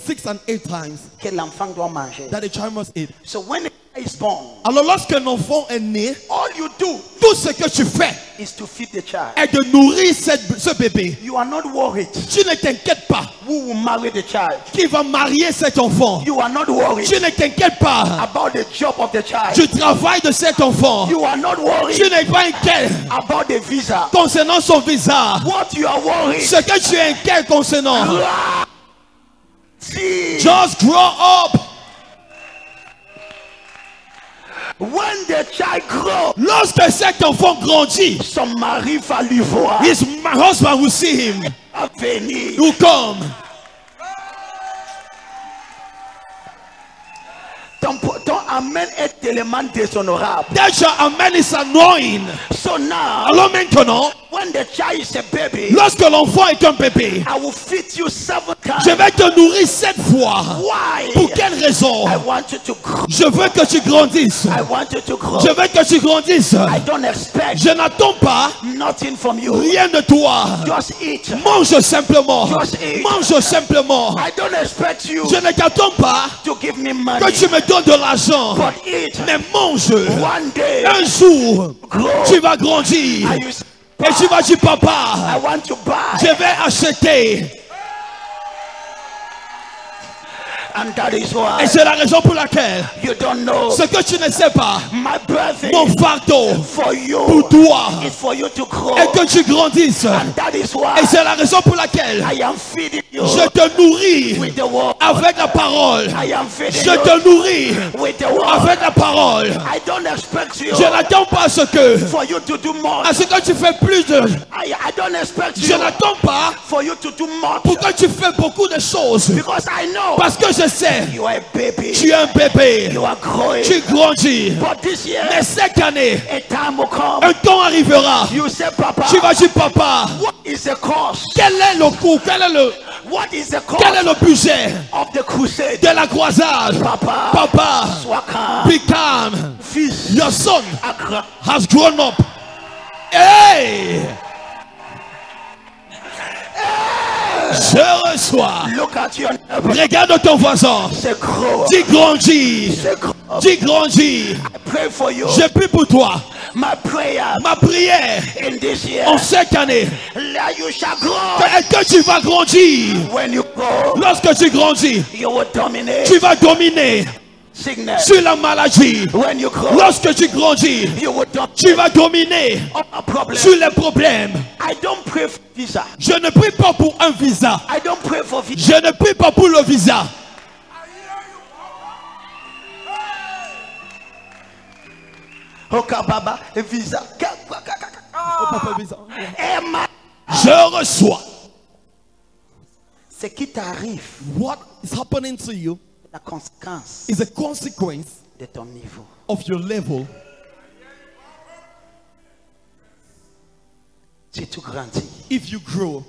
6 and 8 times que l'enfant doit manger. that a child must eat. So when a child is born, Alors lorsqu'un enfant est né, all you do tout ce que tu fais is to feed the child. est de nourrir ce bébé. You are not worried Tu ne t'inquiètes pas who will marry the child. qui va marier cet enfant. You are not worried Tu ne t'inquiètes pas about the job of the child. du travail de cet enfant. You are not Tu worried n'es pas inquiet about the visa. concernant son visa. What you are worried, Ce que tu es inquiet concernant, see, just grow up. when the child grows, Lorsque cet enfant grandit, son mari va lui voir. his husband will see him. Va venir. Will come. Ton amen est tellement déshonorable. That your amen is annoying. So now, Alors maintenant, when the child is a baby, lorsque l'enfant est un bébé, I will feed you 7 times. je vais te nourrir 7 fois. Why? Pour quelle raison? I want you to grow. Je veux que tu grandisses. I want you to grow. Je veux que tu grandisses. I don't expect Je n'attends pas nothing from you. rien de toi. Just eat. Mange simplement. Just eat. Mange simplement. I don't expect you Je ne t'attends pas to give me money. que tu me donnes de l'argent. But eat. Mais mange. One day, Un jour, grow. tu vas grandir. And you say, Et tu vas dire, I papa, want to buy. je vais acheter. And that is why Et c'est la raison pour laquelle, you don't know. ce que tu ne sais pas, My birthday mon fardeau for you pour toi is for you to grow. est que tu grandisses. And that is why Et c'est la raison pour laquelle I am feeding you je te nourris with the word. avec la parole. I am feeding Je you te nourris with the word. avec la parole. I don't expect you Je n'attends pas à ce que, for you to do more. à ce que tu fais plus de. I don't expect Je you n'attends pas for you to do more. pour que tu fais beaucoup de choses. Because I know Parce que je sais, you are a baby. tu es un bébé. You are growing. Tu grandis. But this year, Mais cette année, a time will come. un temps arrivera. You say, Papa, Tu vas dire, papa, what is the cost? quel est le coût, quel What is the est le cost budget of the crusade? de la croisade? Papa, Papa, Swaka, be calm. Fils, Your son Accra. has grown up. Hey! Je reçois. Look at your neighbor. Regarde ton voisin. Say, grow. Dis grandis. Say, grow. Dis grandis. I pray for you. Je prie pour toi. My prayer Ma prière in this year, en cette année that you shall grow. est que tu vas grandir. When you grow, Lorsque tu grandis, you will dominate tu vas dominer sickness. sur la maladie. When you grow, Lorsque tu grandis, you will tu dominate vas dominer a problem. sur les problèmes. I don't pray for visa. Je ne prie pas pour un visa. I don't pray for visa. Je ne prie pas pour le visa. Okay, Baba, a visa. Emma, Je reçois. ce qui t'arrive, What is happening to you la conséquence is a consequence de ton niveau. of your level. Si tu grandis, If you grow,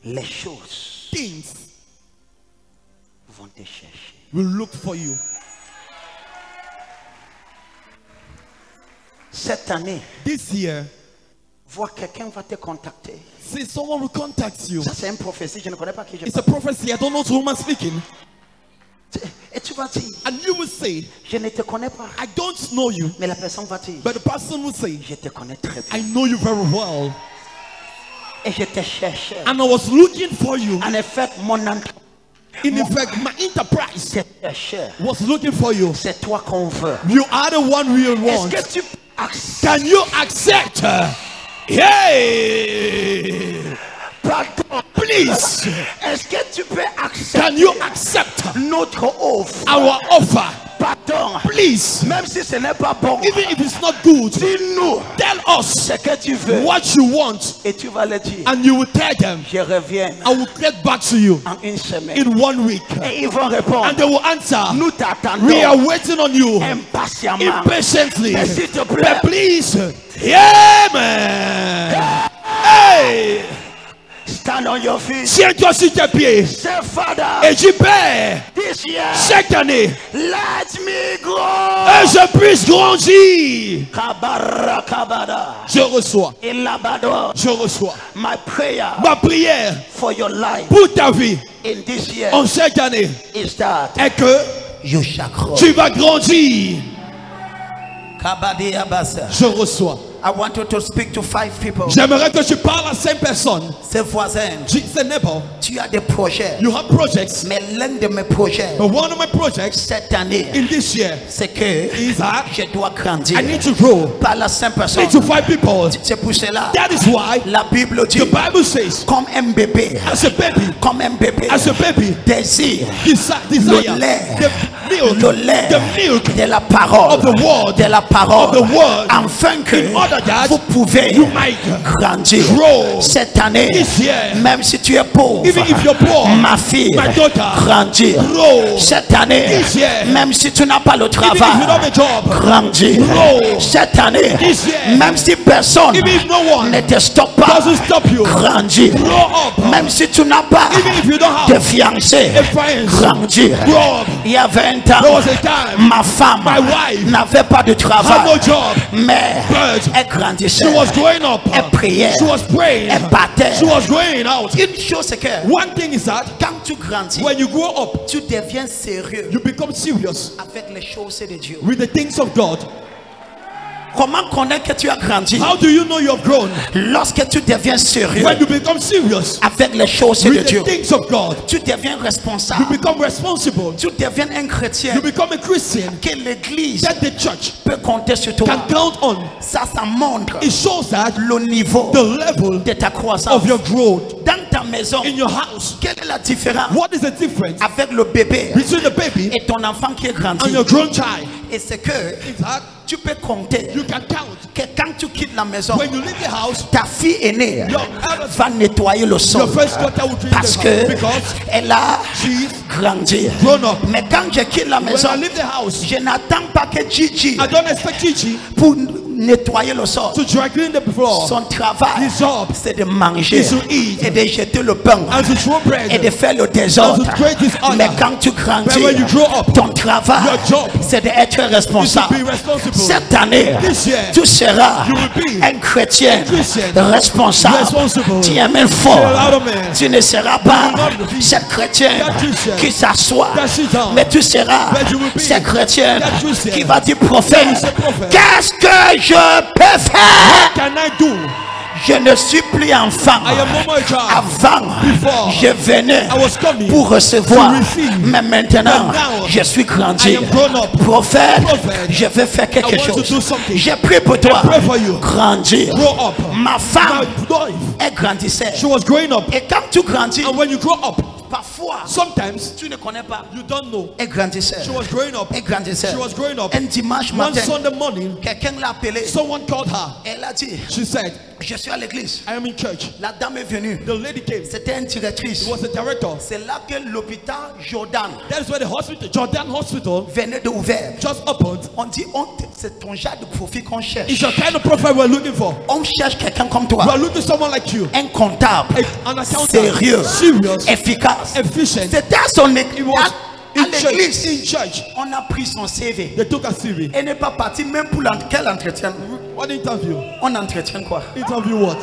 les choses things vont te chercher. will look for you. Cette année, This year, vois quelqu'un va te contacter. see someone will contact you. Ça, c'est une prophétie, je ne connais pas qui je It's a prophecy. I don't know to whom I'm speaking. parle. Et tu vas dire, And you will say, je ne te connais pas. I don't know you. Mais la personne va dire, But the person will say, je te connais très bien. I know you very well. Et je te cherchais. And I was looking for you. En effet, mon entrée, In effect, my enterprise je te cherchais. was looking for you. C'est toi qu'on veut. You are the one we Est-ce want. que tu acceptes? Can you accept? Hey! Pardon. Please, Est-ce que tu peux can accepter you accept notre offre? our offer? Pardon. Please, Même si ce n'est pas bon, even if it's not good, dis-nous tell us ce que tu veux. what you want Et tu vas le dire. and you will tell them, Je reviens I will get back to you en une semaine. in 1 week. Et ils vont répondre. And they will answer, Nous we t'attendons are waiting on you impatiemment. impatiently. Mais s'il te plaît, But please, yeah, man. Hey, stand Stand on your feet. Tiens-toi sur tes pieds. Say, Father, Et dis, Père, this year, cette année, let me grow. que je puisse grandir. Kabara kabada. Je reçois. Elabado. Je reçois. My prayer Ma prière for your life pour ta vie in this year en cette année is that est que you shall grow. tu vas grandir. Kabadi abasa. Je reçois. I want you to speak to 5 people. J'aimerais que tu parles à 5 personnes. Ses voisins, Dis, c'est neighbor. tu as des projets. You have projects. Mais l'un de mes projets But one of my projects cette année, in this year c'est que is that je dois grandir. I need to grow. Par la simple I personne. need to find people. C'est pour cela. That is why La Bible dit, the Bible says, comme un bébé, as a baby, comme un bébé, désire desire le lait, the milk de la parole, of the word, de la parole, of the word, afin que in order that vous pouvez you might grandir. grow. Cette année, This year, même si tu es pauvre, even if you're poor, ma fille, my daughter, grandir. grow. Cette année, This year, même si tu n'as pas le Even if you don't travail, have a job, grandir. grow. Cette année, This year, même si personne even if no one ne te stoppe pas, doesn't stop you, grandir. grow up. Même si tu n'as pas Even if you don't de have fiancé, a friend, grandir. grow up. Il y a 20 ans, There was a time ma femme my wife n'avait pas de had no travail, job, mais but elle grandissait. she was growing up. Elle priait. She was praying. Elle battait. She was going out. Une chose c'est que One thing is that quand tu grandis, when you grow up, tu deviens sérieux you become serious avec les choses de Dieu. with the things of God. Comment connaître que tu as grandi? How do you know you have grown? Lorsque tu deviens sérieux When you become serious avec les choses de with the Dieu, things of God, tu deviens you responsable. become responsible. Tu deviens un chrétien You become a Christian que l'église that the church peut compter sur toi. can count on. Ça montre It shows that le niveau the level de ta croissance. of your growth Dans ta maison, in your house. quelle est la différence What is the difference avec le bébé between the baby et ton enfant qui est grandi? and your grown child? Et c'est que Is that tu peux compter you can count que quand tu quittes la maison, when you leave the house, ta fille aînée your eldest, va nettoyer le sol your first daughter will clean parce the que house because elle a she's grandi. grown up. Mais quand je quitte la When maison, I leave the house, je n'attends pas que Gigi I don't expect Gigi pour nettoyer le sol. to dry clean the floor. Son travail, His job c'est de manger is to eat et de jeter le pain and to throw bread. et de faire le désordre. And to create disorder. Mais quand tu grandis, But when you grow up, ton travail, your job c'est d'être is to responsable. be responsible. Cette année, This year, tu seras you will be un chrétien Christian, responsable. responsible. Tu es même fort. Say a lot of men. Tu ne seras pas You will not be ce chrétien that Christian qui s'assoit, that sit down. mais tu seras But you will be ce chrétien that Christian qui va dire that will prophète, say, prophet, qu'est-ce que je peux faire? what can I do? Je ne suis plus enfant. I am no more a child. Avant, Before, je venais I was coming pour recevoir, to receive. mais maintenant, But now, je suis grandi. I am grown up. Prophète, Prophet, je vais faire quelque I want to do chose. something. J'ai prié pour toi. I pray for you. Grandir. Grow up. Ma femme, My wife, elle grandissait. she was growing up. Et quand tu grandis, And when you grow up, parfois, sometimes tu ne connais pas. you don't know. Elle grandissait. She was growing up. Elle grandissait. She was growing up. Un dimanche One matin, Sunday morning, quelqu'un l'a appelé. someone called her. Elle a dit, She said, je suis à l'église. I am in church. La dame est venue. The lady came. C'était une directrice. She was a director. C'est là que l'hôpital Jordan That is where the hospital, Jordan Hospital, venait d'ouvrir. just opened. On dit, c'est ton genre de profil qu'on cherche. It's the kind of prophet we're looking for. On cherche quelqu'un comme toi. We're looking for someone like you. Un comptable. An accountant. Sérieux. Serious. Efficace. Efficient. C'était à son It was à in church. l'église. In church. On a pris son CV. They took a CV. Elle n'est pas partie même pour quel entretien. What interview? On entretient quoi? Interview what?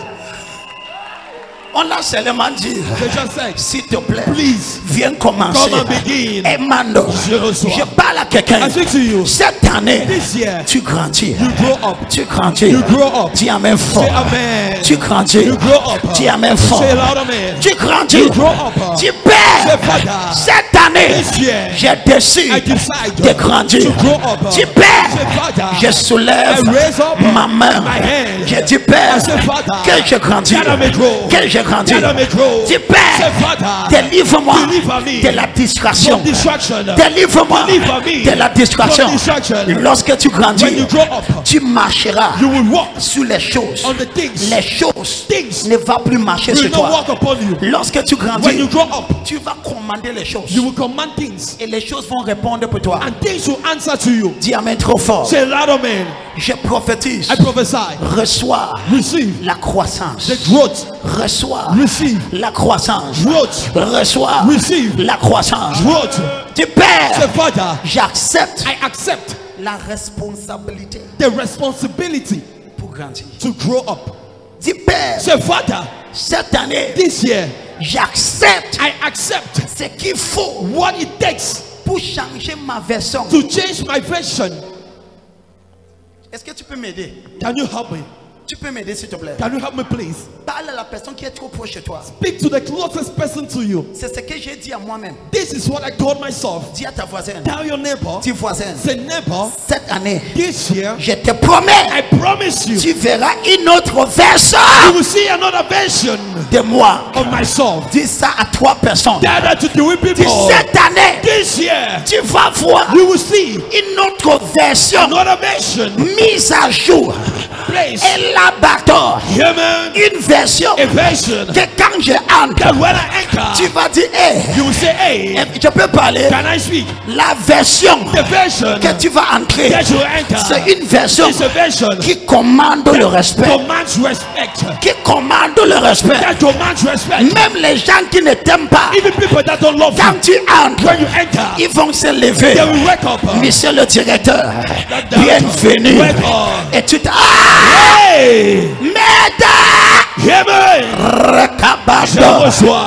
On a seulement dit, They just said, s'il te plaît, please viens commencer. come and begin. Et Mando, Je reçois. je parle à quelqu'un. I speak to you. Cette année, This year, tu grandis. you grow up. Tu grandis. You grow up. Tu amènes fort. Say amen. Tu grandis. You grow up. Tu amènes fort. Say loud amen. Tu grandis. You grow up. Tu perds. Say father. Cette année, This year, j'ai décidé I decide de grandir. to grow up. Tu perds. Say father. Je soulève I raise up ma main. my hand. Je dis Père, I say father. que je grandis. That I may grow. Que je grandis. That I may grow. Tu Père, Say father. délivre-moi Deliver me de la distraction. from distraction. Délivre-moi Deliver me de la distraction. from distraction. Lorsque tu grandis, When you grow up, tu marcheras you will walk sur les choses. on the things. Les choses Things ne vont plus marcher will sur not toi. walk upon you. Lorsque tu When grandis, you grow up, tu vas commander les choses. You will command things. Et les choses vont répondre pour toi. And things will answer to you. Dis amen trop fort. Say loud amen. Je prophétise. I prophesy. Reçois Receive la croissance. the growth. Reçois Receive la croissance. growth. Reçois Receive la croissance. growth. Tu Père, Say, Father, j'accepte I accept la responsabilité the responsibility pour grandir. to grow up. Dis Père, Say, Father, cette année, this year, j'accepte I accept ce qu'il faut what it takes pour changer ma version. to change my version. Est-ce que tu peux m'aider? Can you help me? Tu peux m'aider s'il te plaît? Can you help me, please? Parle à la personne qui est trop proche de toi. Speak to the closest person to you. C'est ce que j'ai dit à moi-même. This is what I told myself. Dis à ta voisine. Tell your neighbor. Dis voisine. Say, neighbor, Cette année, this year, je te promets, I promise you, tu verras une autre version you will see another version de moi. of myself. Dis ça à 3 personnes. Tell that to three Dis people. cette année, This year, tu vas voir you will see une autre version another version. mise à jour. Place. Élaborateur. Yeah, man. Une version A version que quand je entre, that when I enter, tu vas dire, hey, you will say, hey, je peux parler. can I speak? La version The version que tu vas entrer, that you enter c'est une version is a version qui commande le respect. commands respect. Qui commande le respect. That commands respect. Même les gens qui ne t'aiment pas, Even people that don't love quand you, tu entres, when you enter, ils vont se lever. they will wake up. Monsieur le directeur, That bienvenue. wake up. Et tu t'as. Hey! Meda! Yeah, man. Je Rekabado. reçois.